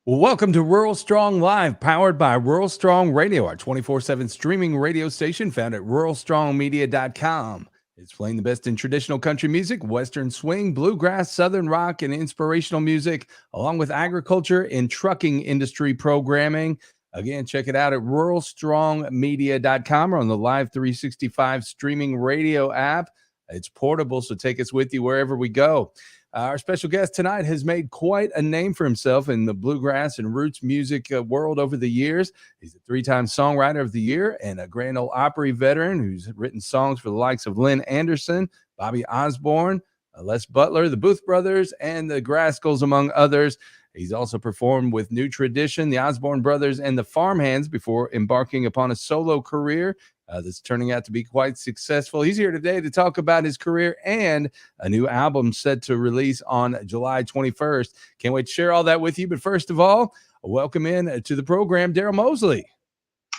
Well, welcome to Rural Strong Live, powered by Rural Strong Radio, our 24/7 streaming radio station found at ruralstrongmedia.com. It's playing the best in traditional country music, Western swing, bluegrass, Southern rock, and inspirational music, along with agriculture and trucking industry programming. Again, check it out at ruralstrongmedia.com or on the Live 365 streaming radio app. It's portable, so take us with you wherever we go. Our special guest tonight has made quite a name for himself in the bluegrass and roots music world over the years. He's a three-time Songwriter of the Year and a Grand Ole Opry veteran who's written songs for the likes of Lynn Anderson, Bobby Osborne, Les Butler, the Booth Brothers, and the Grascals, among others. He's also performed with New Tradition, the Osborne Brothers, and the Farmhands before embarking upon a solo career that's turning out to be quite successful. He's here today to talk about his career and a new album set to release on July 21st. Can't wait to share all that with you. But first of all, welcome in to the program, Daryl Mosley.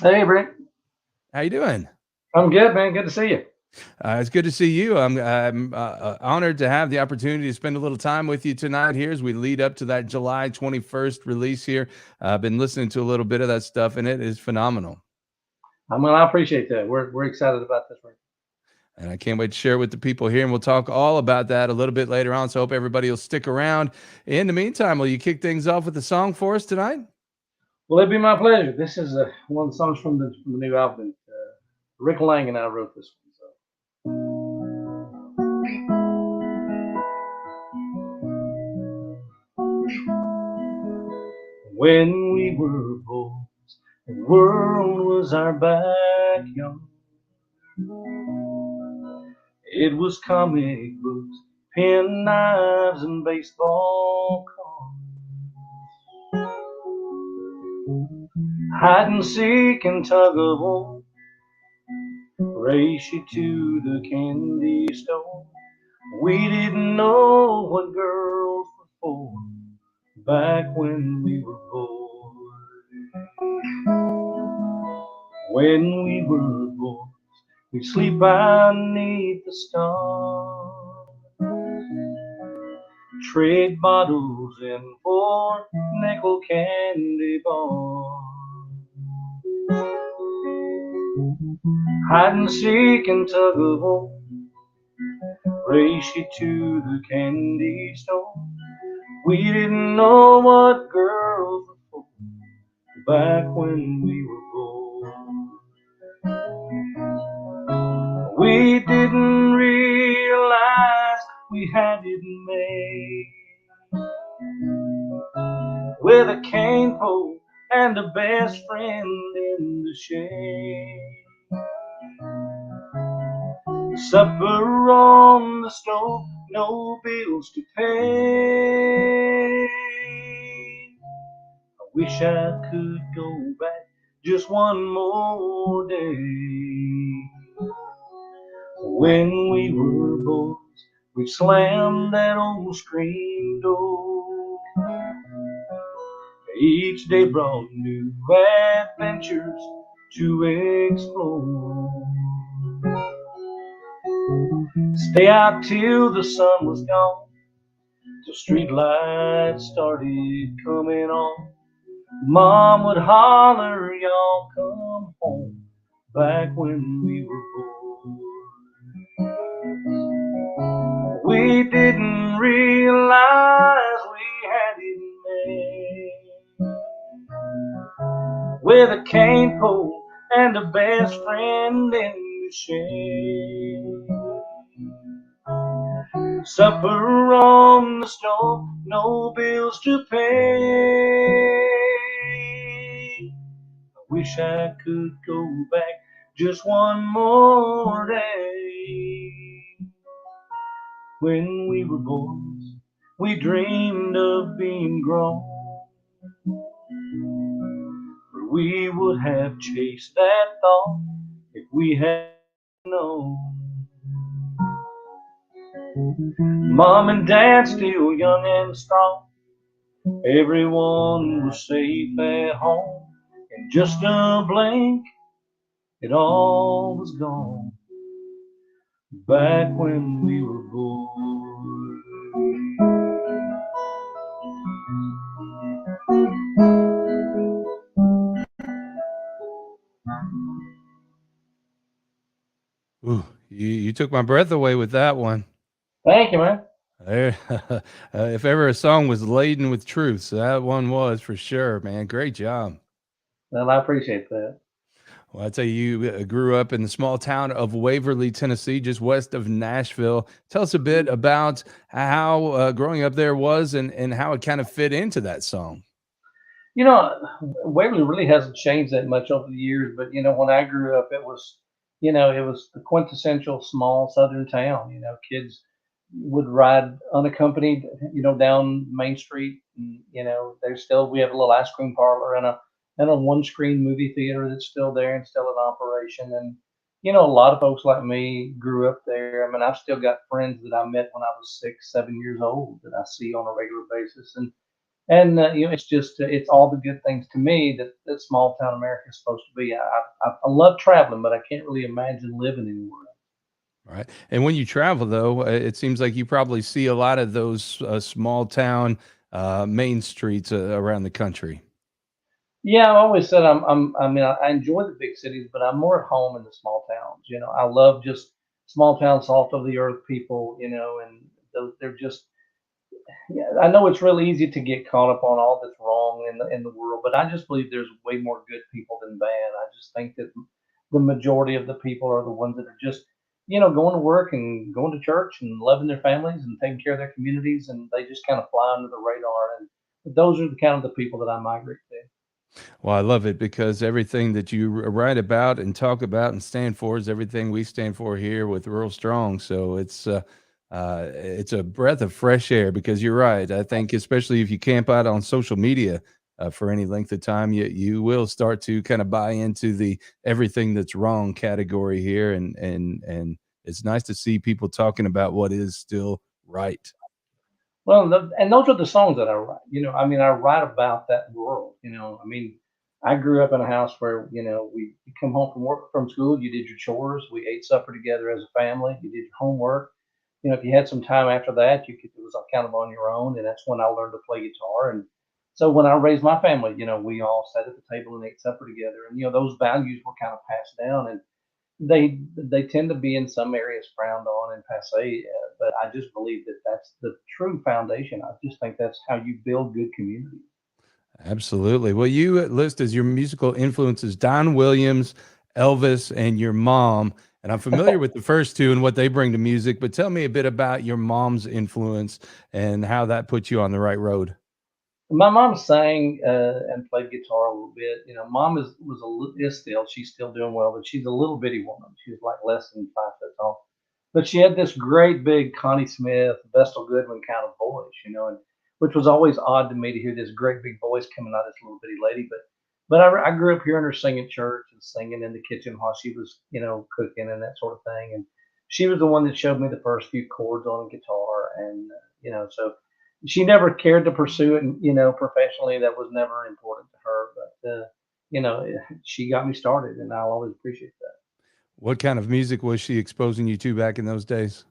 Hey, Brent. How you doing? I'm good, man. Good to see you. It's good to see you. I'm honored to have the opportunity to spend a little time with you tonight here as we lead up to that July 21st release here. I've been listening to a little bit of that stuff, and it is phenomenal. I appreciate that. We're excited about this record. And I can't wait to share it with the people here, and we'll talk all about that a little bit later on. So I hope everybody will stick around. In the meantime, will you kick things off with a song for us tonight? Well, it'd be my pleasure. This is one of the songs from the new album. Rick Lang and I wrote this one. When we were boys, the world was our backyard. It was comic books, pen knives, and baseball cards. Hide and seek and tug of war, race you to the candy store. We didn't know what girls were for back when we were boys. When we were boys, we'd sleep beneath the stars, trade bottles and 4-nickel candy bars. Hide and seek and tug of war, race you to the candy store. We didn't know what girls were for back when we were boys. We didn't realize we had it made, with a cane pole and a best friend in the shade. Supper on the stove, no bills to pay. I wish I could go back just one more day. When we were boys, we'd slam that old screen door. Each day brought new adventures to explore. Stay out till the sun was gone, till street lights started coming on. Mom would holler, y'all come home, back when we were boys. We didn't realize we had it made, with a cane pole and a best friend in the shade. Supper on the stove, no bills to pay. I wish I could go back just one more day. When we were boys, we dreamed of being grown, but we would have chased that thought if we had known. Mom and Dad still young and strong, everyone was safe at home. In just a blink, it all was gone, back when we were boys. Ooh, you took my breath away with that one. Thank you, man. There, if ever a song was laden with truth, that one was for sure, man. Great job. Well, I appreciate that. Well, I tell you, you grew up in the small town of Waverly, Tennessee, just west of Nashville. Tell us a bit about how growing up there was and how it kind of fit into that song. You know, Waverly really hasn't changed that much over the years, but when I grew up, it was the quintessential small southern town. Kids would ride unaccompanied, down Main Street, and we have a little ice cream parlor and a one screen movie theater that's still there and still in operation. And a lot of folks like me grew up there. I mean, I've still got friends that I met when I was 6, 7 years old that I see on a regular basis, and it's just it's all the good things to me that small town America is supposed to be. I love traveling, but I can't really imagine living anywhere. Right. And when you travel, though, it seems like you probably see a lot of those small town main streets around the country. Yeah, I always said I mean, I enjoy the big cities, but I'm more at home in the small towns. I love just small town, salt of the earth people. And they're just, yeah, I know it's really easy to get caught up on all that's wrong in the world, but I just believe there's way more good people than bad. I just think that the majority of the people are the ones that are just, going to work and going to church and loving their families and taking care of their communities, and they just kind of fly under the radar. And those are the kind of the people that I migrate to. Well, I love it because everything that you write about and talk about and stand for is everything we stand for here with Rural Strong. So it's a breath of fresh air because you're right. I think especially if you camp out on social media for any length of time, you will start to kind of buy into the everything that's wrong category here, and it's nice to see people talking about what is still right. Well, and those are the songs that I write. I mean, I write about that world. I mean, I grew up in a house where you come home from school, you did your chores, we ate supper together as a family, you did your homework. If you had some time after that, it was kind of on your own, and that's when I learned to play guitar. And so when I raised my family, we all sat at the table and ate supper together, and those values were kind of passed down. And they tend to be in some areas frowned on and passe, but I just believe that that's the true foundation. I just think that's how you build good communities. Absolutely. Well, you list as your musical influences Don Williams, Elvis, and your mom. And I'm familiar with the first two and what they bring to music, but tell me a bit about your mom's influence and how that put you on the right road. My mom sang and played guitar a little bit. Mom is still she's still doing well, but she's a little bitty woman. She's like less than 5 foot tall, but she had this great big Connie Smith, Vestal Goodwin kind of voice, and which was always odd to me to hear this great big voice coming out of this little bitty lady. But I grew up hearing her sing at church and singing in the kitchen while she was cooking and that sort of thing. And she was the one that showed me the first few chords on a guitar, and so she never cared to pursue it, professionally. That was never important to her, but she got me started, and I'll always appreciate that. What kind of music was she exposing you to back in those days?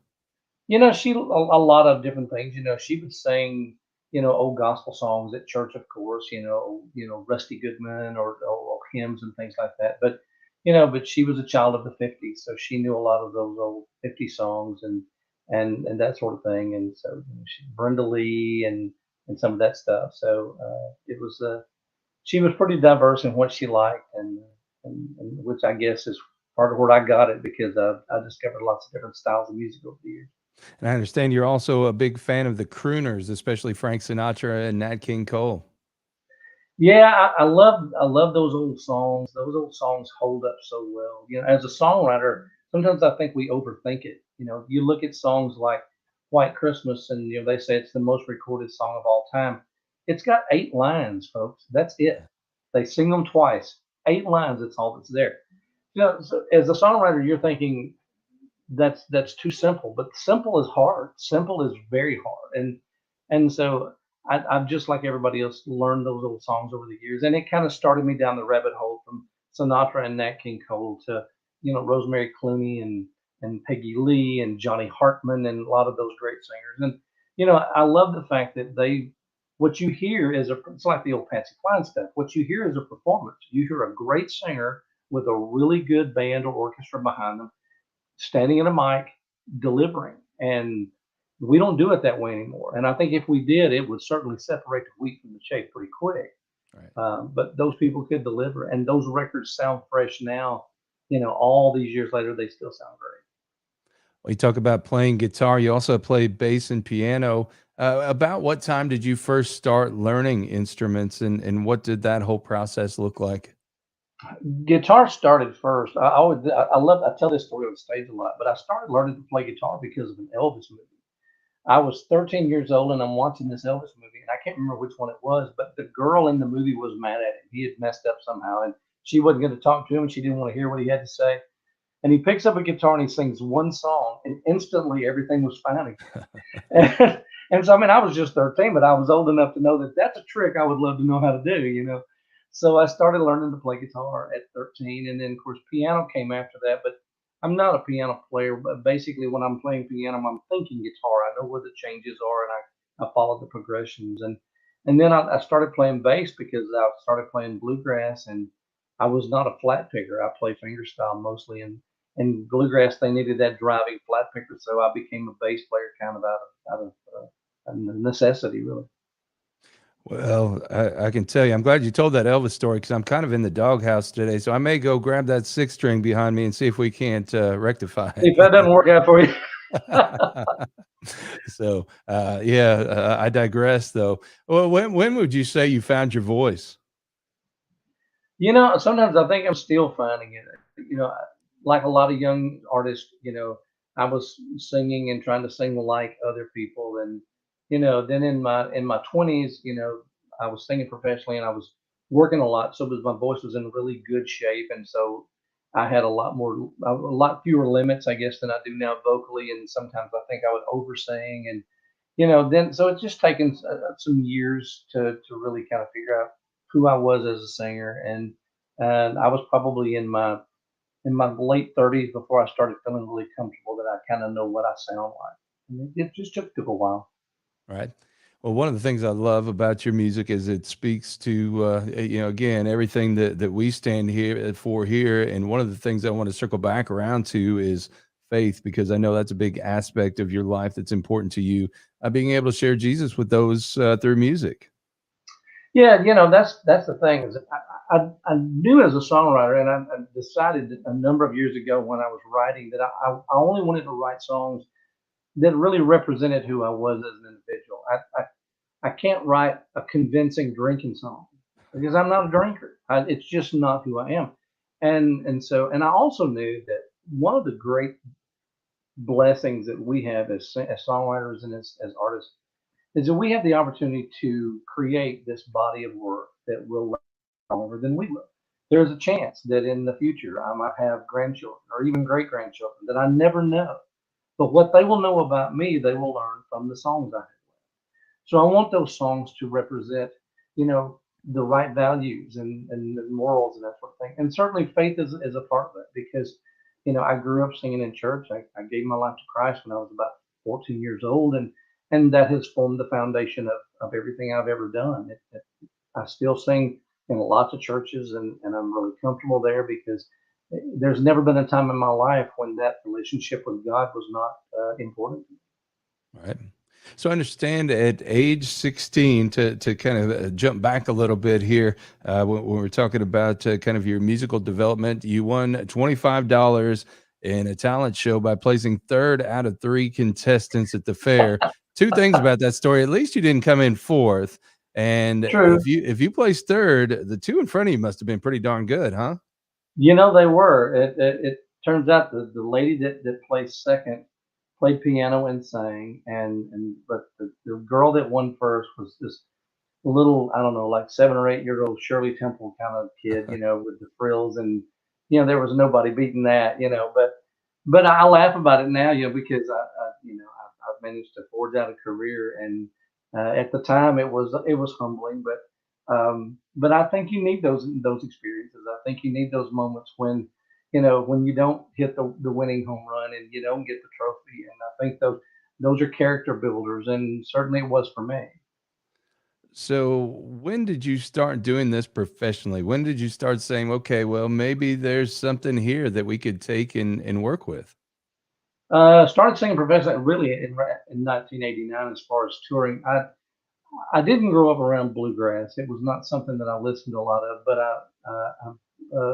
She a lot of different things. She would sing, old gospel songs at church, of course. Rusty Goodman or hymns and things like that. But she was a child of the '50s, so she knew a lot of those old '50s songs and that sort of thing. And so Brenda Lee and some of that stuff. So it was she was pretty diverse in what she liked, and which I guess is part of where I got it because I discovered lots of different styles of music over the years. And I understand you're also a big fan of the crooners, especially Frank Sinatra and Nat King Cole. Yeah, I love those old songs. Those old songs hold up so well. As a songwriter, sometimes I think we overthink it. You look at songs like White Christmas, and they say it's the most recorded song of all time. It's got 8 lines, folks. That's it. They sing them twice. 8 lines. That's all that's there. So as a songwriter, you're thinking that's too simple. But simple is hard. Simple is very hard. And so I've just like everybody else learned those old songs over the years, and it kind of started me down the rabbit hole from Sinatra and Nat King Cole to Rosemary Clooney and Peggy Lee and Johnny Hartman and a lot of those great singers. And I love the fact that what you hear is it's like the old Patsy Cline stuff. What you hear is a performance. You hear a great singer with a really good band or orchestra behind them, standing in a mic, delivering. And we don't do it that way anymore. And I think if we did, it would certainly separate the wheat from the chaff pretty quick. Right. But those people could deliver, and those records sound fresh now. All these years later, they still sound great. Well, you talk about playing guitar. You also play bass and piano. About what time did you first start learning instruments, and what did that whole process look like? Guitar started first. I tell this story on stage a lot, but I started learning to play guitar because of an Elvis movie. I was 13 years old and I'm watching this Elvis movie, and I can't remember which one it was, but the girl in the movie was mad at him. He had messed up somehow, and she wasn't going to talk to him. She didn't want to hear what he had to say. And he picks up a guitar and he sings one song, and instantly everything was fine again. And so, I mean, I was just 13, but I was old enough to know that that's a trick I would love to know how to do. So I started learning to play guitar at 13, and then of course piano came after that. But I'm not a piano player. But basically, when I'm playing piano, I'm thinking guitar. I know where the changes are, and I follow the progressions. And then I started playing bass because I started playing bluegrass, and I was not a flat picker. I play fingerstyle mostly, and bluegrass they needed that driving flat picker, so I became a bass player kind of out of necessity, really. Well, I can tell you, I'm glad you told that Elvis story because I'm kind of in the doghouse today. So I may go grab that six string behind me and see if we can't rectify If that doesn't work out for you. it. So, yeah, I digress though. Well, when would you say you found your voice? Sometimes I think I'm still finding it. Like a lot of young artists, I was singing and trying to sing like other people, and then in my 20s, I was singing professionally and I was working a lot, so my voice was in really good shape, and so I had a lot fewer limits, I guess, than I do now vocally, and sometimes I think I would oversing, and then so it's just taken some years to really kind of figure out who I was as a singer, and I was probably in my late 30s before I started feeling really comfortable that I kind of know what I sound like. And it just took a while. Right. Well, one of the things I love about your music is it speaks to, again, everything that we stand here for here. And one of the things I want to circle back around to is faith, because I know that's a big aspect of your life that's important to you. Being able to share Jesus with those through music. Yeah, that's the thing is I knew as a songwriter, and I decided a number of years ago when I was writing that I only wanted to write songs that really represented who I was as an individual. I can't write a convincing drinking song because I'm not a drinker. It's just not who I am. And I also knew that one of the great blessings that we have as songwriters and as artists is that we have the opportunity to create this body of work that will last longer than we will. There's a chance that in the future I might have grandchildren or even great grandchildren that I never know. But what they will know about me, they will learn from the songs I have. So I want those songs to represent, the right values and the morals and that sort of thing. And certainly faith is a part of it because, I grew up singing in church. I gave my life to Christ when I was about 14 years old, and that has formed the foundation of everything I've ever done. I still sing in lots of churches, and I'm really comfortable there because there's never been a time in my life when that relationship with God was not important. Right. So I understand at age 16, to kind of jump back a little bit here, when we're talking about kind of your musical development, you won $25 in a talent show by placing third out of three contestants at the fair. Two things about that story. At least you didn't come in fourth. And True. if you placed third, the two in front of you must have been pretty darn good, huh? They were. It turns out the lady that placed second played piano and sang, but the girl that won first was this little, I don't know, like 7 or 8 year old Shirley Temple kind of kid, with the frills, and there was nobody beating that, but I laugh about it now, because I've managed to forge out a career, and at the time it was humbling, but I think you need those experiences. I think you need those moments when you don't hit the winning home run and you don't get the trophy, and I think those are character builders, and certainly it was for me. So when did you start doing this professionally? When did you start saying, okay, well, maybe there's something here that we could take and work with? Started singing professionally really in 1989 as far as touring. I didn't grow up around bluegrass. It was not something that I listened to a lot of, but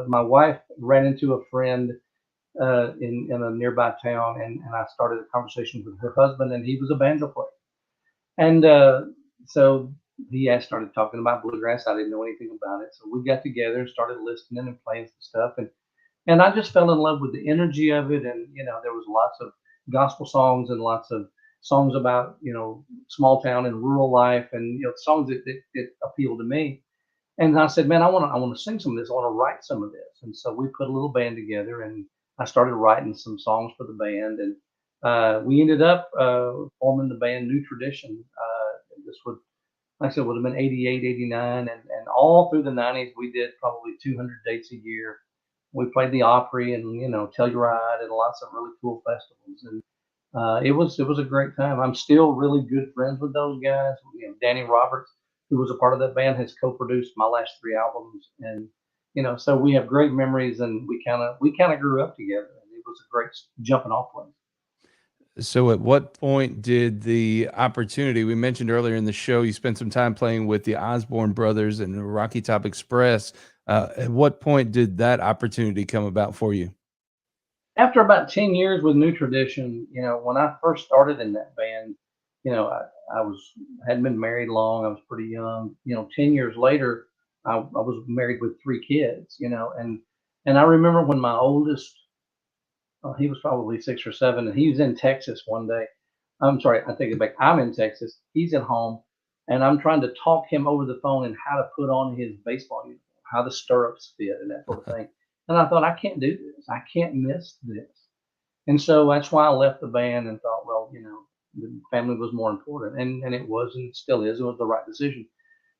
my wife ran into a friend in a nearby town, and I started a conversation with her husband, and he was a banjo player. And so started talking about bluegrass. I didn't know anything about it. So we got together and started listening and playing some stuff. And I just fell in love with the energy of it. And, there was lots of gospel songs and lots of songs about, small town and rural life and, songs that appealed to me. And I said, man, I want to sing some of this. I want to write some of this. And so we put a little band together, and I started writing some songs for the band. And we ended up forming the band New Tradition. This would, like I said, would have been 88, 89. And all through the 90s, we did probably 200 dates a year. We played the Opry and, Telluride and lots of really cool festivals. And it was a great time. I'm still really good friends with those guys. Danny Roberts, who was a part of that band, has co-produced my last three albums, and so we have great memories, and we kind of grew up together, and it was a great jumping off point. So, at what point did the opportunity we mentioned earlier in the show? You spent some time playing with the Osborne Brothers and the Rocky Top Express. At what point did that opportunity come about for you? After about 10 years with New Tradition, when I first started in that band, I hadn't been married long. I was pretty young. 10 years later, I was married with three kids, and I remember when my oldest, he was probably 6 or 7, and he was in Texas one day. I'm sorry, I take it back. I'm in Texas. He's at home, and I'm trying to talk him over the phone and how to put on his baseball uniform, how the stirrups fit, and that sort of thing. And I thought, I can't do this. I can't miss this. And so that's why I left the band and thought, well, the family was more important, and it was, and it still is. It was the right decision.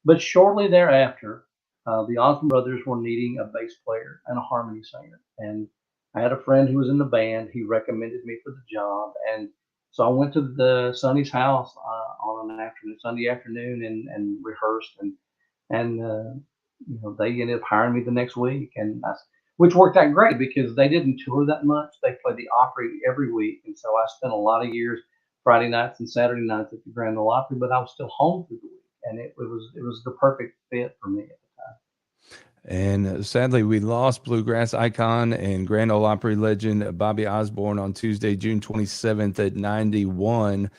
But shortly thereafter, the Osborne Brothers were needing a bass player and a harmony singer. And I had a friend who was in the band. He recommended me for the job. And so I went to the Sonny's house on an afternoon, Sunday afternoon, and rehearsed. And they ended up hiring me the next week. Which worked out great because they didn't tour that much. They played the Opry every week. And so I spent a lot of years, Friday nights and Saturday nights at the Grand Ole Opry, but I was still home through the week. And it was the perfect fit for me at the time. And sadly, we lost bluegrass icon and Grand Ole Opry legend Bobby Osborne on Tuesday, June 27th at 91.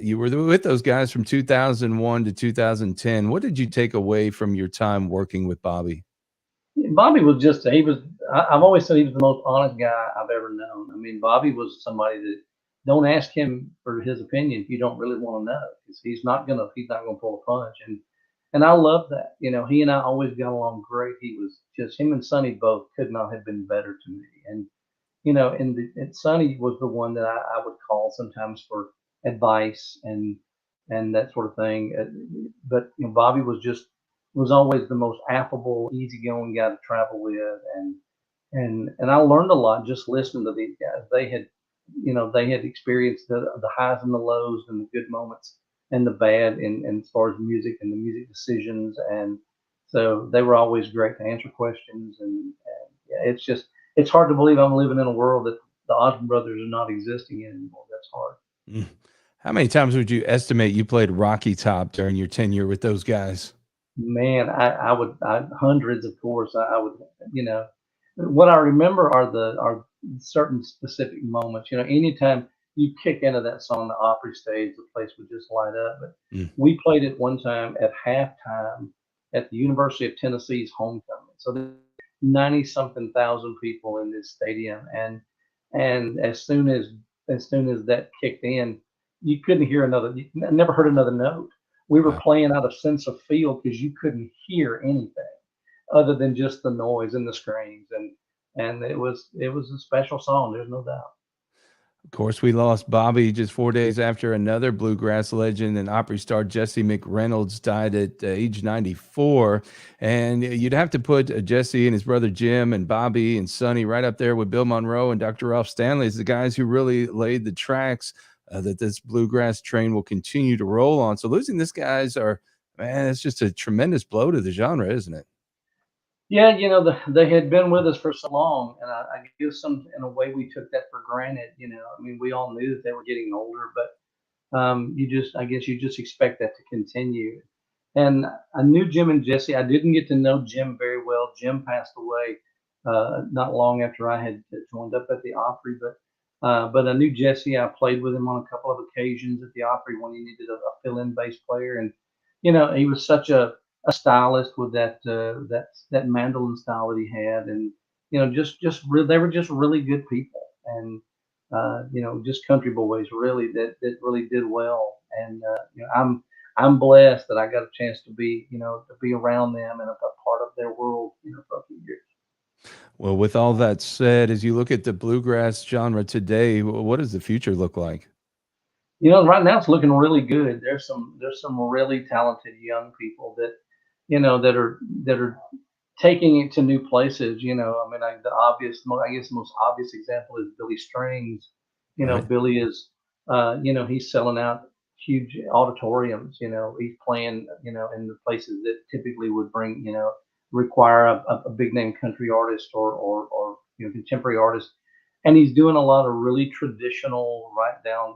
You were with those guys from 2001 to 2010. What did you take away from your time working with Bobby? Bobby was I've always said he was the most honest guy I've ever known. I mean, Bobby was somebody that don't ask him for his opinion if you don't really want to know, because he's not gonna pull a punch. And I love that. He and I always got along great. He was just, him and Sonny both could not have been better to me. And Sonny was the one that I would call sometimes for advice and that sort of thing. But Bobby was always the most affable, easygoing guy to travel with, and I learned a lot just listening to these guys. They had experienced the highs and the lows and the good moments and the bad, and as far as music and the music decisions, and so they were always great to answer questions. And yeah, it's hard to believe I'm living in a world that the Osmond Brothers are not existing anymore. That's hard. Mm. How many times would you estimate you played Rocky Top during your tenure with those guys? Man, hundreds, of course. I would, what I remember are certain specific moments. Anytime you kick into that song, the Opry stage, the place would just light up. But Mm. we played it one time at halftime at the University of Tennessee's homecoming. So there's 90 something thousand people in this stadium, and as soon as that kicked in, you couldn't hear another. You never heard another note. We were Wow. playing out of sense of feel because you couldn't hear anything other than just the noise and the screams, and it was a special song. There's no doubt. Of course, we lost Bobby just 4 days after another bluegrass legend and Opry star Jesse McReynolds died at age 94. And you'd have to put Jesse and his brother Jim and Bobby and Sonny right up there with Bill Monroe and Dr. Ralph Stanley as the guys who really laid the tracks that this bluegrass train will continue to roll on. So losing this guys man, it's just a tremendous blow to the genre, isn't it? Yeah, they had been with us for so long, and I guess some in a way we took that for granted. I mean, we all knew that they were getting older, but I guess you just expect that to continue. And I knew Jim and Jesse. I didn't get to know Jim very well. Jim passed away not long after I had joined up at the Opry, but I knew Jesse. I played with him on a couple of occasions at the Opry when he needed a fill-in bass player, and he was such a stylist with that mandolin style that he had, and they were just really good people, and just country boys really that really did well, and I'm blessed that I got a chance to be around them and a part of their world, for a few years. Well, with all that said, as you look at the bluegrass genre today, what does the future look like? Right now it's looking really good. There's some really talented young people that are taking it to new places. I mean, I guess the most obvious example is Billy Strings. Right. Billy is, he's selling out huge auditoriums. He's playing, in the places that typically would require a big name country artist or contemporary artist. And he's doing a lot of really traditional, right down,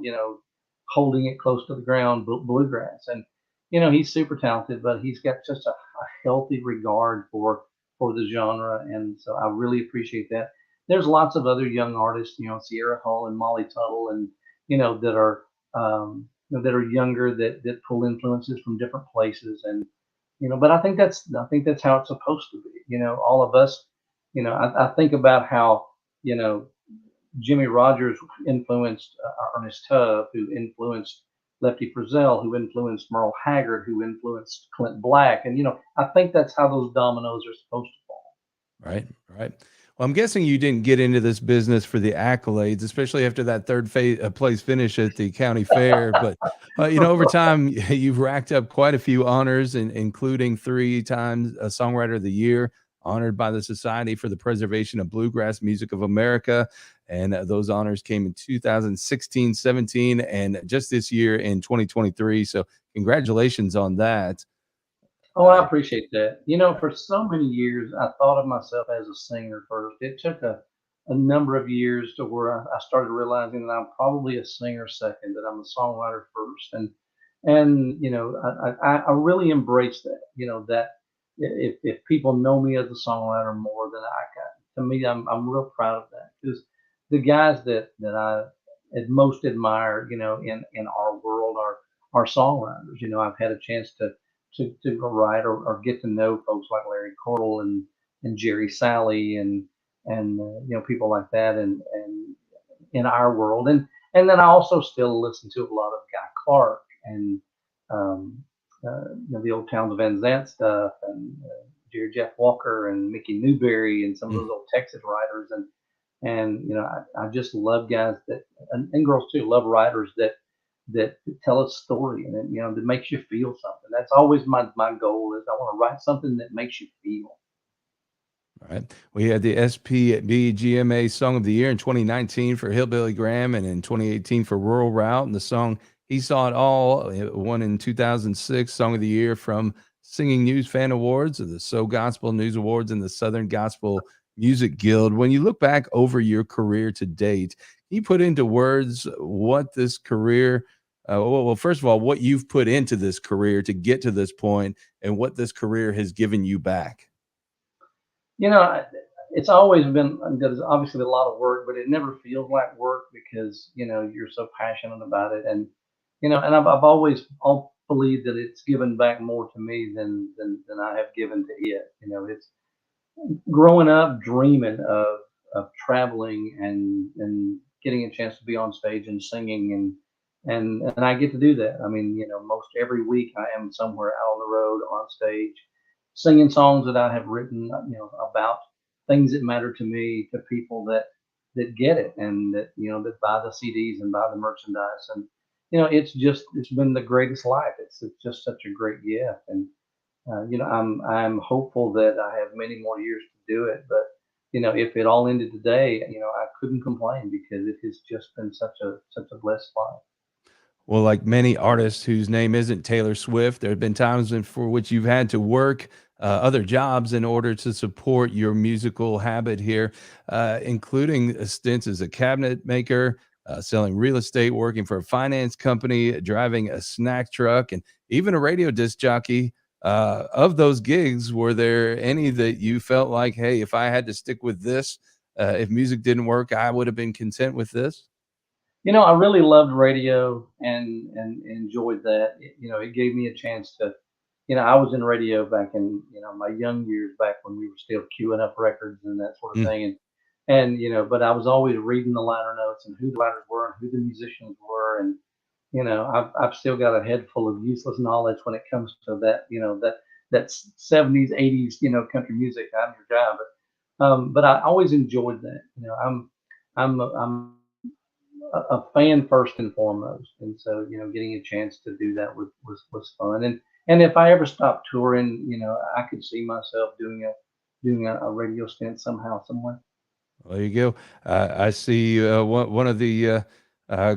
holding it close to the ground bluegrass. And, he's super talented, but he's got just a healthy regard for the genre, and so I really appreciate that. There's lots of other young artists, Sierra Hull and Molly Tuttle, and that are that are younger that pull influences from different places, and but I think that's how it's supposed to be. All of us, I think about how you know Jimmy Rogers influenced Ernest Tubb, who influenced Lefty Frizzell, who influenced Merle Haggard, who influenced Clint Black, and I think that's how those dominoes are supposed to fall. Right, right. Well, I'm guessing you didn't get into this business for the accolades, especially after that place finish at the county fair. But over time, you've racked up quite a few honors, including 3 times a Songwriter of the Year, honored by the Society for the Preservation of Bluegrass Music of America, and those honors came in 2016, 17, and just this year in 2023. So, congratulations on that. Oh, I Uh, appreciate that. For so many years, I thought of myself as a singer first. It took a number of years to where I started realizing that I'm probably a singer second, that I'm a songwriter first, and I really embrace that. That if people know me as a songwriter more than I got, to me, I'm real proud of that, because the guys that I most admire, in our world are songwriters. I've had a chance to go write or get to know folks like Larry Cordell and Jerry Salley and people like that and in our world, and then I also still listen to a lot of Guy Clark and um, the old Towns Van Zandt stuff and Jerry Jeff Walker and Mickey Newberry and some of those old Texas writers, and I just love guys and girls too, love writers that tell a story, and that makes you feel something. That's always my goal, is I want to write something that makes you feel. All right. We had the SPB GMA Song of the Year in 2019 for Hillbilly Graham and in 2018 for Rural Route. And the song He Saw It All won in 2006 Song of the Year from Singing News Fan Awards, the So Gospel News Awards, and the Southern Gospel Music Guild. When you look back over your career to date, can you put into words what this career, first of all, what you've put into this career to get to this point and what this career has given you back? You know, I- it's always been, there's obviously a lot of work, but it never feels like work because you're so passionate about it, and I've always believed that it's given back more to me than I have given to it. It's growing up dreaming of traveling and getting a chance to be on stage and singing, and I get to do that. I mean, most every week I am somewhere out on the road on stage singing songs that I have written, about things that matter to me, to people that get it, and that buy the CDs and buy the merchandise, and it's been the greatest life. It's just such a great gift, and I'm hopeful that I have many more years to do it. But if it all ended today, I couldn't complain because it has just been such a blessed life. Well, like many artists whose name isn't Taylor Swift, there have been times for which you've had to work other jobs in order to support your musical habit here, including stints as a cabinet maker, selling real estate, working for a finance company, driving a snack truck, and even a radio disc jockey. Of those gigs, were there any that you felt like, hey, if I had to stick with this, if music didn't work, I would have been content with this? I really loved radio and enjoyed that. It gave me a chance to, I was in radio back in, my young years back when we were still queuing up records and that sort of Mm. thing. And but I was always reading the liner notes and who the writers were and who the musicians were. And, I've still got a head full of useless knowledge when it comes to that, that 70s, 80s, country music. I'm your guy, but I always enjoyed that. I'm a fan first and foremost, and so getting a chance to do that was fun. And if I ever stopped touring, I could see myself doing a radio stint somehow, somewhere. Well, there you go. I see one of the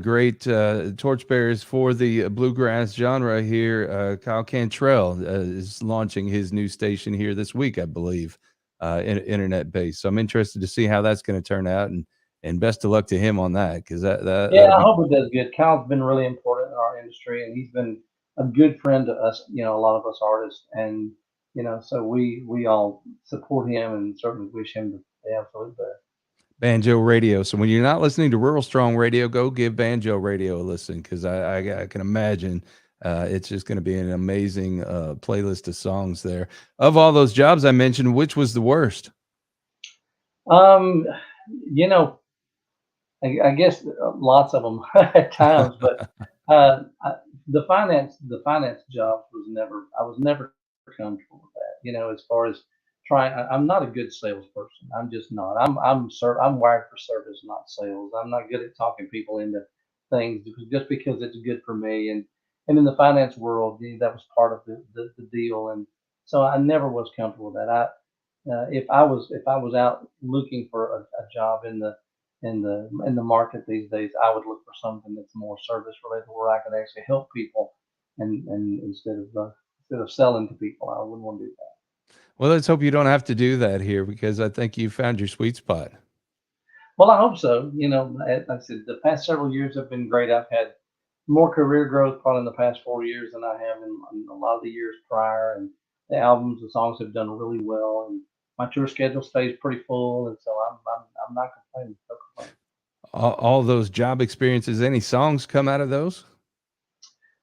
great torchbearers for the bluegrass genre here, Kyle Cantrell, is launching his new station here this week, I believe, internet based. So I'm interested to see how that's going to turn out, and best of luck to him on that, because Yeah, that'll I be. hope it does good. Kyle's been really important in our industry, and he's been a good friend to us. A lot of us artists, and so we all support him and certainly wish him the absolute best. Banjo Radio. So when you're not listening to Rural Strong Radio, go give Banjo Radio a listen, because I can imagine it's just going to be an amazing playlist of songs there. Of all those jobs I mentioned, which was the worst? Um, you know, I guess lots of them at times, but the finance job I was never comfortable with that. As far as I'm not a good salesperson. I'm just not. I'm wired for service, not sales. I'm not good at talking people into things just because it's good for me. And in the finance world, that was part of the deal. And so I never was comfortable with that. If I was out looking for a job in the market these days, I would look for something that's more service related, where I could actually help people, and instead of selling to people, I wouldn't want to do that. Well, let's hope you don't have to do that here, because I think you found your sweet spot. Well, I hope so. Like I said, the past several years have been great. I've had more career growth probably in the past 4 years than I have in a lot of the years prior, and the songs have done really well, and my tour schedule stays pretty full, and so I'm not complaining. No complaining. All those job experiences, any songs come out of those?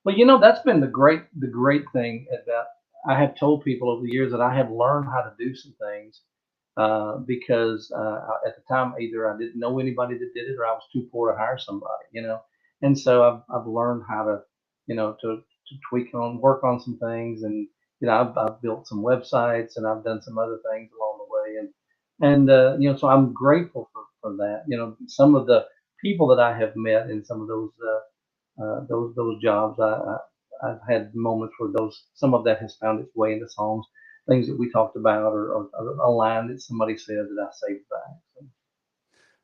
Well, that's been the great thing about I have told people over the years that I have learned how to do some things because at the time either I didn't know anybody that did it or I was too poor to hire somebody. And so I've learned how to to tweak on work on some things, and I've built some websites and I've done some other things along the way, and so I'm grateful for that. Some of the people that I have met in some of those jobs. I've had moments where some of that has found its way into songs, things that we talked about, or a line that somebody said that I saved back. So,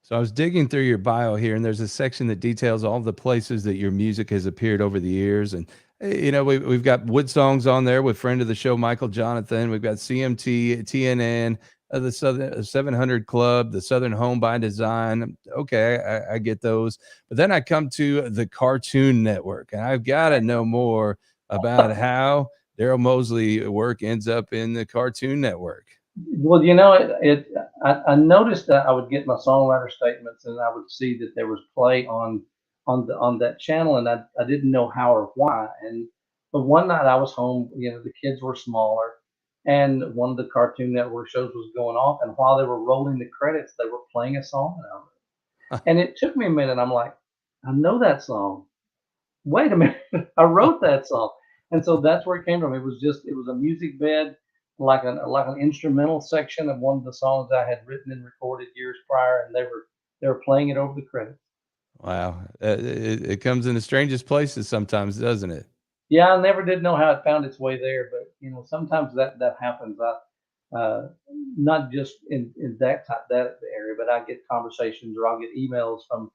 So I was digging through your bio here, and there's a section that details all the places that your music has appeared over the years. And we've got Wood Songs on there with friend of the show Michael Jonathan. We've got CMT, TNN, the Southern 700 Club, the Southern Home by Design. Okay, I get those. But then I come to the Cartoon Network, and I've got to know more about how Daryl Mosley work ends up in the Cartoon Network. well, I noticed that I would get my songwriter statements, and I would see that there was play on that channel, and I didn't know how or why. And but one night I was home, the kids were smaller, and one of the Cartoon Network shows was going off, and while they were rolling the credits, they were playing a song out of it. And it took me a minute. I'm like, I know that song. Wait a minute, I wrote that song. And so that's where it came from. It was a music bed, like an instrumental section of one of the songs I had written and recorded years prior, and they were playing it over the credits. Wow, it comes in the strangest places sometimes, doesn't it? Yeah, I never did know how it found its way there, but sometimes that happens. Not just in that area, but I get conversations or I'll get emails from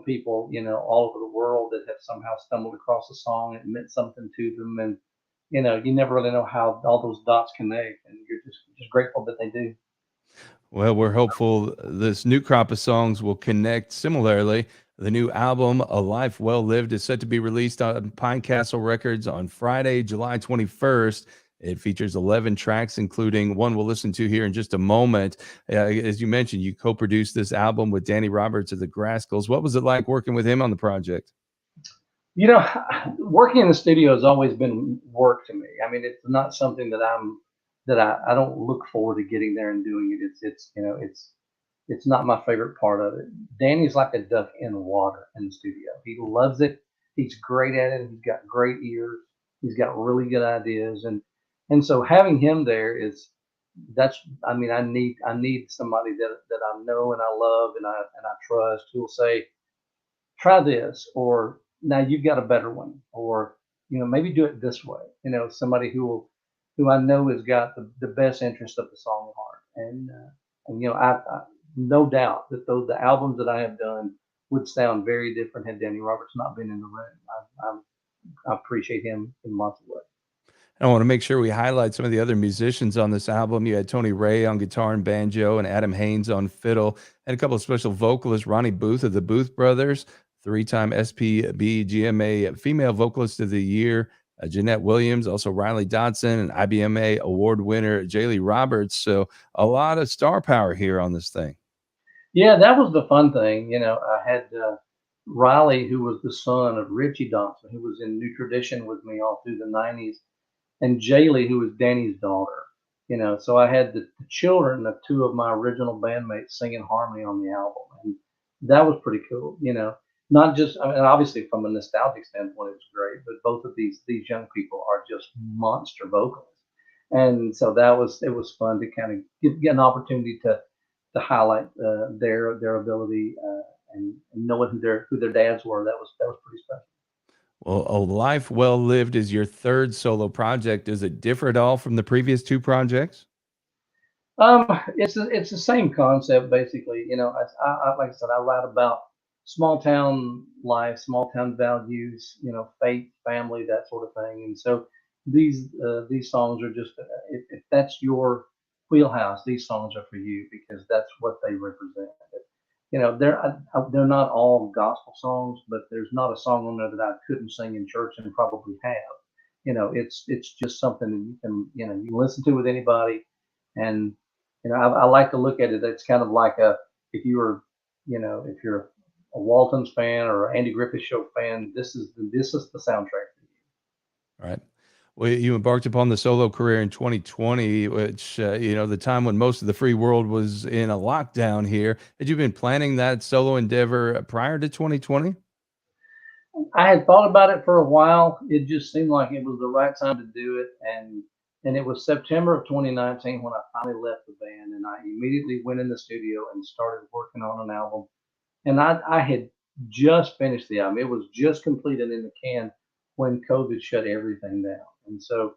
people all over the world that have somehow stumbled across a song. It meant something to them, you never really know how all those dots connect, and you're just grateful that they do. Well, we're hopeful this new crop of songs will connect similarly. The new album, A Life Well Lived, is set to be released on Pine Castle Records on Friday, July 21st. It features 11 tracks, including one we'll listen to here in just a moment. As you mentioned, you co produced this album with Danny Roberts of the Grascals. What was it like working with him on the project? You know, working in the studio has always been work to me. I mean, it's not something that I don't look forward to getting there and doing it. It's not my favorite part of it. Danny's like a duck in water in the studio. He loves it. He's great at it. He's got great ears. He's got really good ideas, and so having him there is that's. I mean, I need somebody that I know and I love and I trust who will say, try this, or now you've got a better one, or maybe do it this way. Somebody who I know has got the best interest of the song at heart, and I no doubt that the albums that I have done would sound very different had Danny Roberts not been in the room. I appreciate him in lots of ways. I want to make sure we highlight some of the other musicians on this album. You had Tony Ray on guitar and banjo, and Adam Haynes on fiddle, and a couple of special vocalists, Ronnie Booth of the Booth Brothers, three-time SPB GMA Female Vocalist of the Year, Jeanette Williams, also Riley Dodson, and IBMA award winner Jaylee Roberts. So a lot of star power here on this thing. Yeah, that was the fun thing. I had Riley, who was the son of Richie Dodson, who was in New Tradition with me all through the '90s, and Jaylee, who was Danny's daughter. So I had the children of two of my original bandmates singing harmony on the album, and that was pretty cool. Not just, I mean, obviously from a nostalgic standpoint, it was great, but both of these young people are just monster vocalists, and so it was fun to kind of get an opportunity to highlight their ability, and knowing who their dads were. That was pretty special. Well, A Life Well Lived is your third solo project. Does it differ at all from the previous two projects? It's the same concept basically. Like I said, I write about small town life, small town values, faith, family, that sort of thing. And so these songs are just if that's your wheelhouse, these songs are for you because that's what they represent. They're not all gospel songs, but there's not a song on there that I couldn't sing in church and probably have. It's just something that you can listen to with anybody, and I like to look at it. It's kind of like if you were, if you're a Waltons fan or an Andy Griffith Show fan, this is the soundtrack for you. All right. Well, you embarked upon the solo career in 2020, which, the time when most of the free world was in a lockdown here. Had you been planning that solo endeavor prior to 2020? I had thought about it for a while. It just seemed like it was the right time to do it, and it was September of 2019 when I finally left the band, and I immediately went in the studio and started working on an album. And I had just finished the album. It was just completed in the can when COVID shut everything down. And so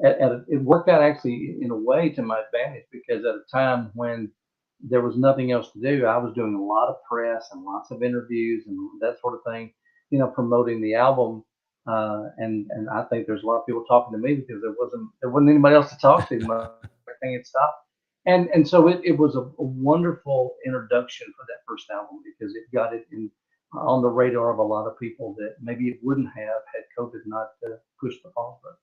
it worked out actually in a way to my advantage because at a time when there was nothing else to do, I was doing a lot of press and lots of interviews and that sort of thing, promoting the album. And I think there's a lot of people talking to me because there wasn't anybody else to talk to. Everything had stopped. And so it was a wonderful introduction for that first album because it got it on the radar of a lot of people that maybe it wouldn't have had COVID not pushed the pause button.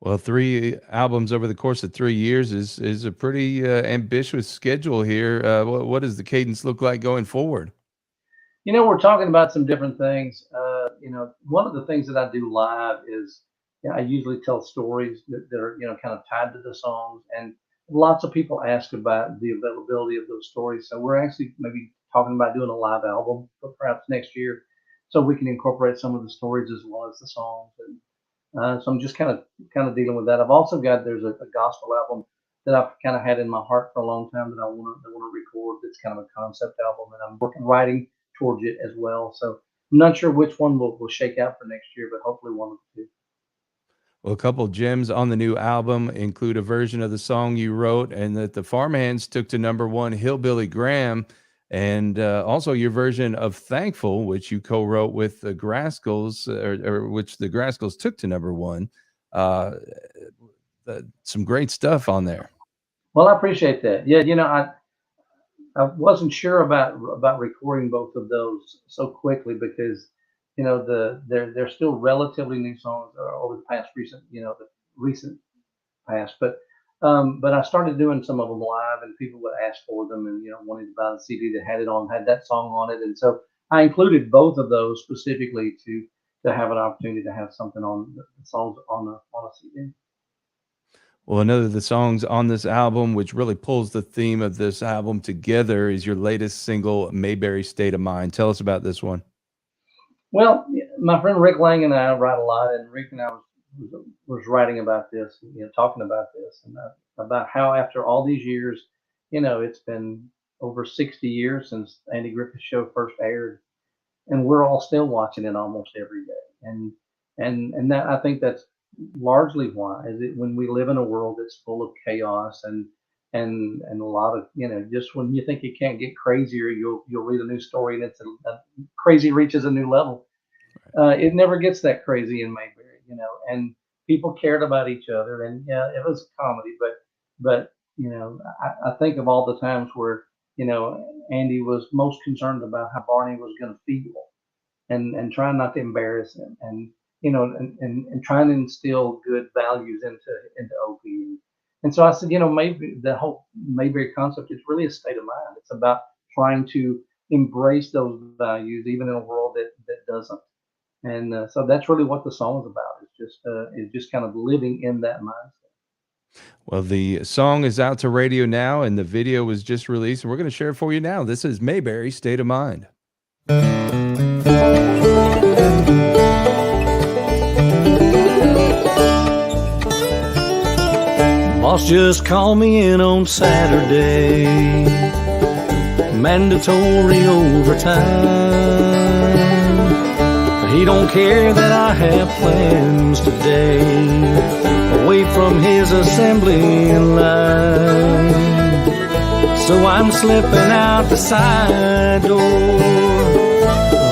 Well, three albums over the course of 3 years is a pretty ambitious schedule here. What does the cadence look like going forward? We're talking about some different things. One of the things that I do live is I usually tell stories that are, kind of tied to the songs. And lots of people ask about the availability of those stories. So we're actually maybe talking about doing a live album for perhaps next year so we can incorporate some of the stories as well as the songs. And so I'm just kind of dealing with that. I've also there's a gospel album that I've kind of had in my heart for a long time that I want to record. That's kind of a concept album, and I'm writing towards it as well. So I'm not sure which one will shake out for next year, but hopefully one of the two. Well, a couple gems on the new album include a version of the song you wrote and that the Farmhands took to number one, Hillbilly Graham, and also your version of Thankful, which you co-wrote with the Grascals, or which the Grascals took to number one. some great stuff on there. Well, I appreciate that. Yeah, I wasn't sure about recording both of those so quickly because they're still relatively new songs over the recent past. But I started doing some of them live, and people would ask for them, and wanted to buy the CD that had that song on it, and so I included both of those specifically to have an opportunity to have something on the songs on a CD. Well, another of the songs on this album, which really pulls the theme of this album together, is your latest single, Mayberry State of Mind. Tell us about this one. Well, my friend Rick Lang and I write a lot, and Rick and I was writing about this, talking about this, and about how after all these years, it's been over 60 years since Andy Griffith's show first aired, and we're all still watching it almost every day, and that I think that's largely why is it when we live in a world that's full of chaos and a lot of just when you think it can't get crazier, you'll read a new story and it's a crazy reaches a new level. It never gets that crazy in Mayberry, and people cared about each other, and it was a comedy, but I think of all the times where Andy was most concerned about how Barney was going to feel, and trying not to embarrass him, and and trying to instill good values into Opie. And so I said, maybe the whole Mayberry concept is really a state of mind. It's about trying to embrace those values, even in a world that doesn't. And so that's really what the song is about. It's just kind of living in that mindset. Well, the song is out to radio now, and the video was just released, and we're going to share it for you now. This is Mayberry State of Mind. Boss just called me in on Saturday, mandatory overtime. He don't care that I have plans today, away from his assembly line. So I'm slipping out the side door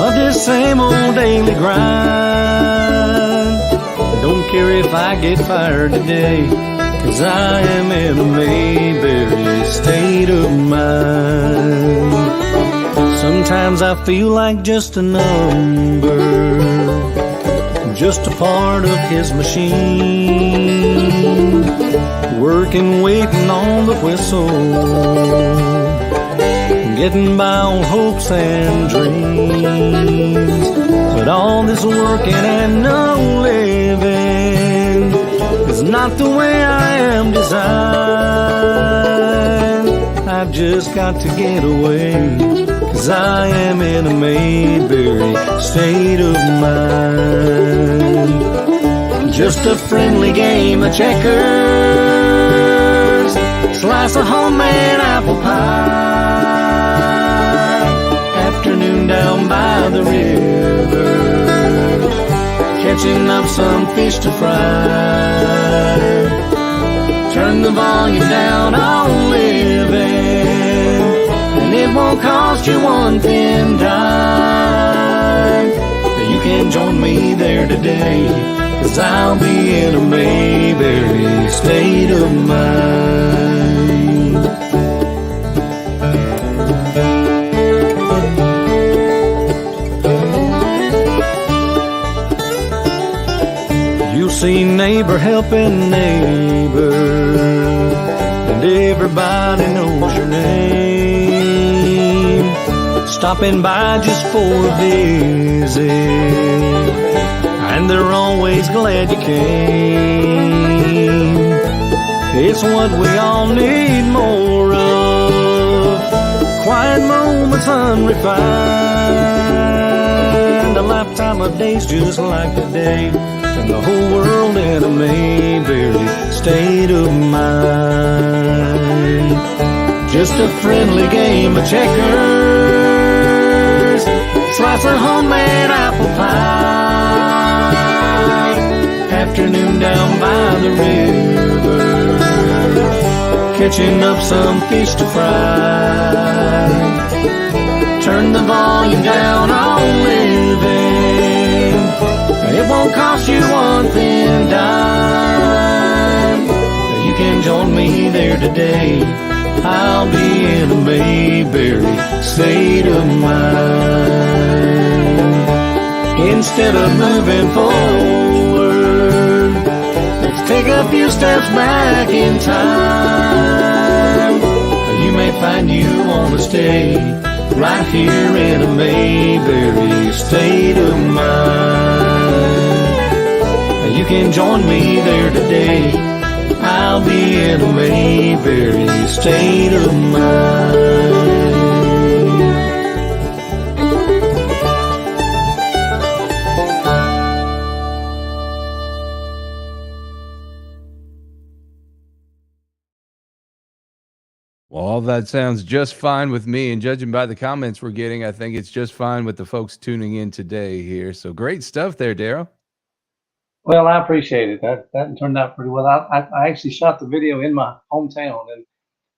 of this same old daily grind. Don't care if I get fired today, 'cause I am in a Mayberry state of mind. Sometimes I feel like just a number, just a part of his machine, working, waiting on the whistle, getting by on hopes and dreams. But all this working and no living is not the way I am designed. I've just got to get away, 'cause I am in a Mayberry state of mind. Just a friendly game of checkers, slice of homemade apple pie, afternoon down by the river, catching up some fish to fry. Turn the volume down on living, and it won't cost you one thin dime. You can join me there today, 'cause I'll be in a Mayberry state of mind. You'll see neighbor helping neighbor, and everybody knows your name, stopping by just for a visit, and they're always glad you came. It's what we all need more of, quiet moments unrefined, a lifetime of days just like today, and the whole world in a Mayberry state of mind. Just a friendly game of checkers, slice of homemade apple pie, afternoon down by the river, catching up some fish to fry. Turn the volume down on living, it won't cost you one thin dime. today, I'll be in a Mayberry state of mind. Instead of moving forward, let's take a few steps back in time. You may find you want to stay right here in a Mayberry state of mind. You can join me there today. I'll be in a Mayberry state of mind. Well, all that sounds just fine with me, and judging by the comments we're getting, I think it's just fine with the folks tuning in today here. So great stuff there, Daryl. Well, I appreciate it. That turned out pretty well. I actually shot the video in my hometown, and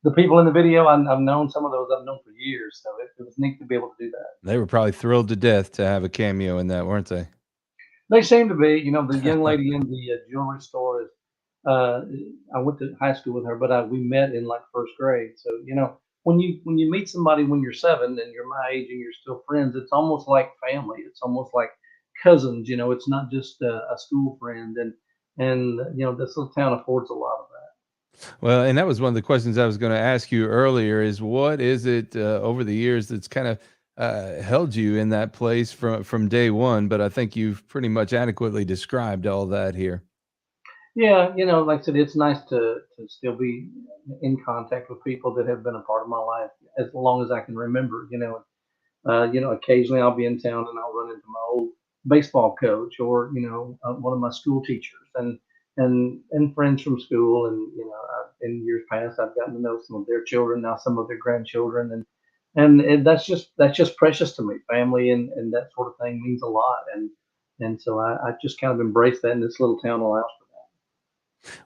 the people in the video, I've known some of those I've known for years, so it was neat to be able to do that. They were probably thrilled to death to have a cameo in that, weren't they? They seem to be. The young lady in the jewelry store is. Uh, I went to high school with her, but we met in like first grade. So when you meet somebody when you're 7 and you're my age and you're still friends, it's almost like family. It's almost like cousins. It's not just a school friend, and this little town affords a lot of that. Well, and that was one of the questions I was going to ask you earlier is what is it over the years that's kind of held you in that place from day one? But I think you've pretty much adequately described all that here. Yeah, like I said, it's nice to still be in contact with people that have been a part of my life as long as I can remember. Occasionally I'll be in town and I'll run into my old baseball coach or one of my school teachers and friends from school. And in years past I've gotten to know some of their children, now some of their grandchildren, and that's just precious to me. Family and that sort of thing means a lot, and so I just kind of embrace that, and this little town allows for that.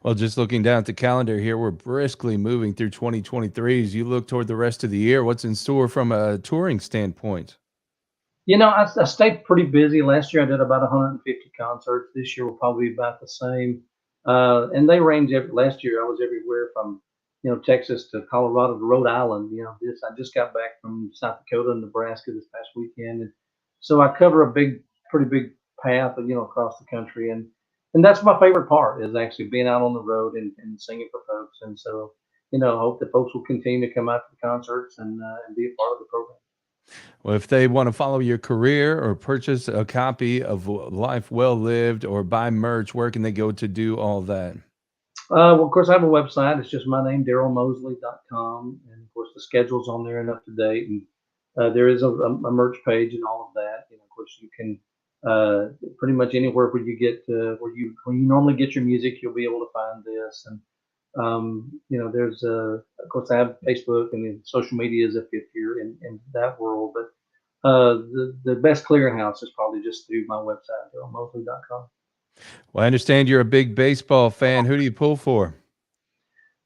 Well, just looking down at the calendar here, we're briskly moving through 2023. As you look toward the rest of the year, what's in store from a touring standpoint? I stayed pretty busy. Last year I did about 150 concerts. This year will probably be about the same. And they range last year I was everywhere from, Texas to Colorado to Rhode Island. I just got back from South Dakota and Nebraska this past weekend. And so I cover pretty big path, across the country. And that's my favorite part is actually being out on the road and singing for folks. And so, I hope that folks will continue to come out to the concerts and be a part of the program. Well, if they want to follow your career or purchase a copy of Life Well Lived or buy merch, where can they go to do all that? Well, of course, I have a website. It's just my name, DarylMosley.com. And of course, the schedule's on there and up to date. And there is a merch page and all of that. Of course, you can pretty much anywhere where you get where you normally get your music, you'll be able to find this. And there's of course I have Facebook and then social media is if you're in that world. But the best clearinghouse is probably just through my website, DarylMosley.com. Well, I understand you're a big baseball fan. Who do you pull for?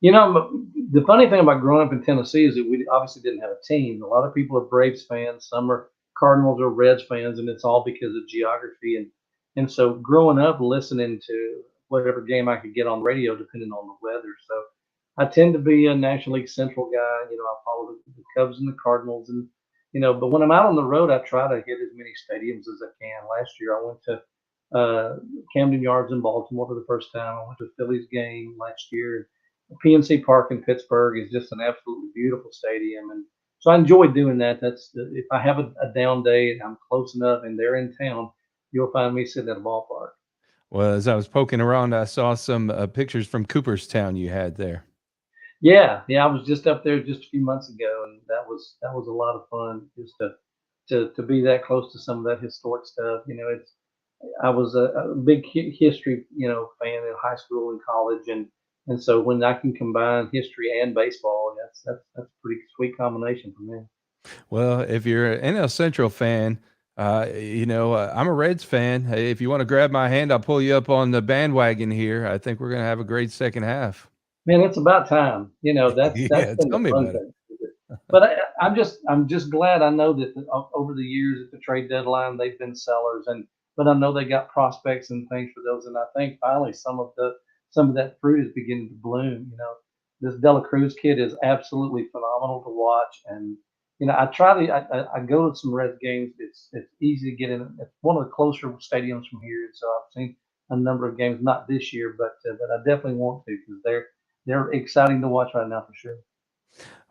The funny thing about growing up in Tennessee is that we obviously didn't have a team. A lot of people are Braves fans, some are Cardinals or Reds fans, and it's all because of geography. And so growing up listening to whatever game I could get on radio, depending on the weather. So I tend to be a National League Central guy. I follow the Cubs and the Cardinals, and but when I'm out on the road, I try to hit as many stadiums as I can. Last year, I went to Camden Yards in Baltimore for the first time. I went to a Phillies game last year. PNC Park in Pittsburgh is just an absolutely beautiful stadium, and so I enjoy doing that. If I have a down day and I'm close enough and they're in town, you'll find me sitting at a ballpark. Well, as I was poking around, I saw some pictures from Cooperstown you had there. Yeah, I was just up there just a few months ago, and that was a lot of fun just to be that close to some of that historic stuff. I was a big history, fan in high school and college, and so when I can combine history and baseball, that's a pretty sweet combination for me. Well, if you're an NL Central fan, I'm a Reds fan. Hey, if you want to grab my hand, I'll pull you up on the bandwagon here. I think we're going to have a great second half. Man, it's about time. That's Yeah, been tell the me fun about it. thing. But I'm just glad I know that over the years at the trade deadline they've been sellers, but I know they got prospects and things for those, and I think finally some of that fruit is beginning to bloom. this Dela Cruz kid is absolutely phenomenal to watch. And I try to I go to some Reds games. It's easy to get in. It's one of the closer stadiums from here, so I've seen a number of games. Not this year, but I definitely want to because they're exciting to watch right now for sure.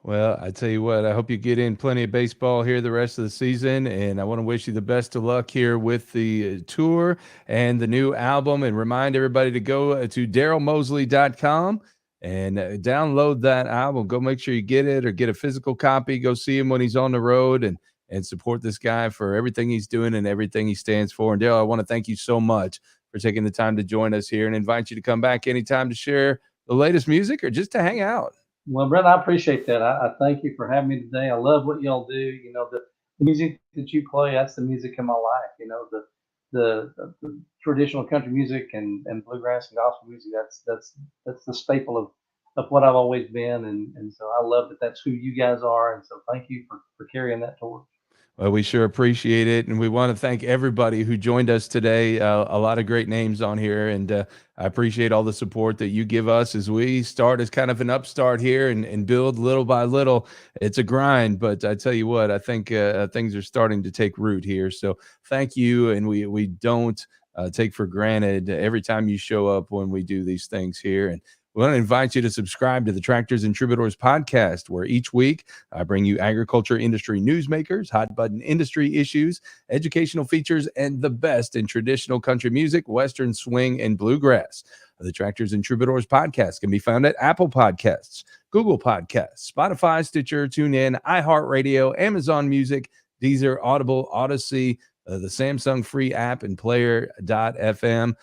Well, I tell you what, I hope you get in plenty of baseball here the rest of the season, and I want to wish you the best of luck here with the tour and the new album, and remind everybody to go to darylmosley.com and download that album. Go make sure you get it or get a physical copy. Go see him when he's on the road and support this guy for everything he's doing and everything he stands for. And Daryl, I want to thank you so much for taking the time to join us here and invite you to come back anytime to share the latest music or just to hang out. Well, Brent, I appreciate that. I thank you for having me today. I love what y'all do. The music that you play, that's the music in my life. The traditional country music and bluegrass and gospel music. That's the staple of what I've always been. And so I love that that's who you guys are. And so thank you for carrying that torch. Well, we sure appreciate it. And we want to thank everybody who joined us today. A lot of great names on here. And I appreciate all the support that you give us as we start as kind of an upstart here and build little by little. It's a grind, but I tell you what, I think things are starting to take root here. So thank you. And we don't take for granted every time you show up when we do these things here. And we want to invite you to subscribe to the Tractors and Troubadours podcast, where each week I bring you agriculture industry newsmakers, hot button industry issues, educational features, and the best in traditional country music, Western swing, and bluegrass. The Tractors and Troubadours podcast can be found at Apple Podcasts, Google Podcasts, Spotify, Stitcher, TuneIn, iHeartRadio, Amazon Music, Deezer, Audible, Odyssey, the Samsung free app, and Player.fm.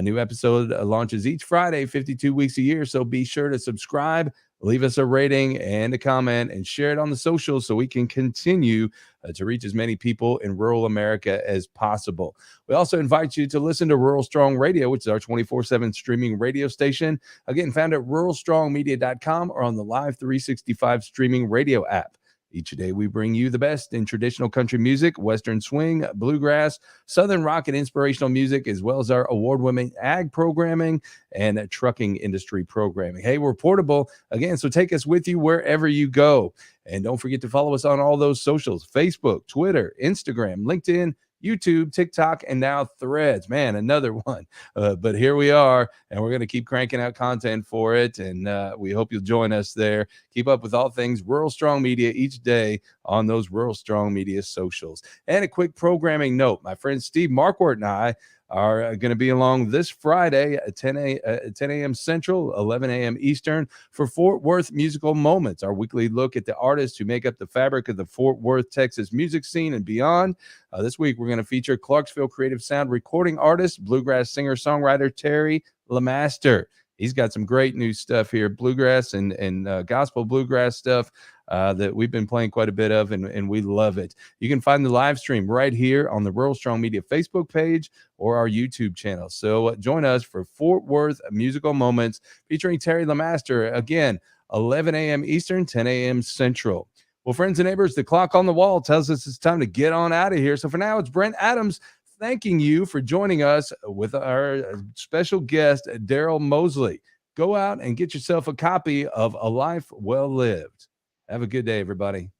New episode launches each Friday, 52 weeks a year. So be sure to subscribe, leave us a rating and a comment, and share it on the socials so we can continue to reach as many people in rural America as possible. We also invite you to listen to Rural Strong Radio, which is our 24/7 streaming radio station. Again, found at ruralstrongmedia.com or on the Live 365 streaming radio app. Each day, we bring you the best in traditional country music, Western swing, bluegrass, Southern rock, and inspirational music, as well as our award-winning ag programming and trucking industry programming. Hey, we're portable again, so take us with you wherever you go. And don't forget to follow us on all those socials: Facebook, Twitter, Instagram, LinkedIn, YouTube, TikTok, and now Threads. Man, another one. But here we are, and we're going to keep cranking out content for it, and we hope you'll join us there. Keep up with all things Rural Strong Media each day on those Rural Strong Media socials. And a quick programming note, my friend Steve Marquardt and I are going to be along this Friday at 10 a.m. Central, 11 a.m. Eastern for Fort Worth Musical Moments, our weekly look at the artists who make up the fabric of the Fort Worth, Texas music scene and beyond. This week, we're going to feature Clarksville creative sound recording artist, bluegrass singer-songwriter Terry LeMaster. He's got some great new stuff here, bluegrass and gospel bluegrass stuff that we've been playing quite a bit of, and we love it. You can find the live stream right here on the Rural Strong Media Facebook page or our YouTube channel. So join us for Fort Worth Musical Moments featuring Terry LeMaster. Again, 11 a.m. Eastern, 10 a.m. Central. Well, friends and neighbors, the clock on the wall tells us it's time to get on out of here. So for now, it's Brent Adams thanking you for joining us with our special guest, Daryl Mosley. Go out and get yourself a copy of A Life Well Lived. Have a good day, everybody.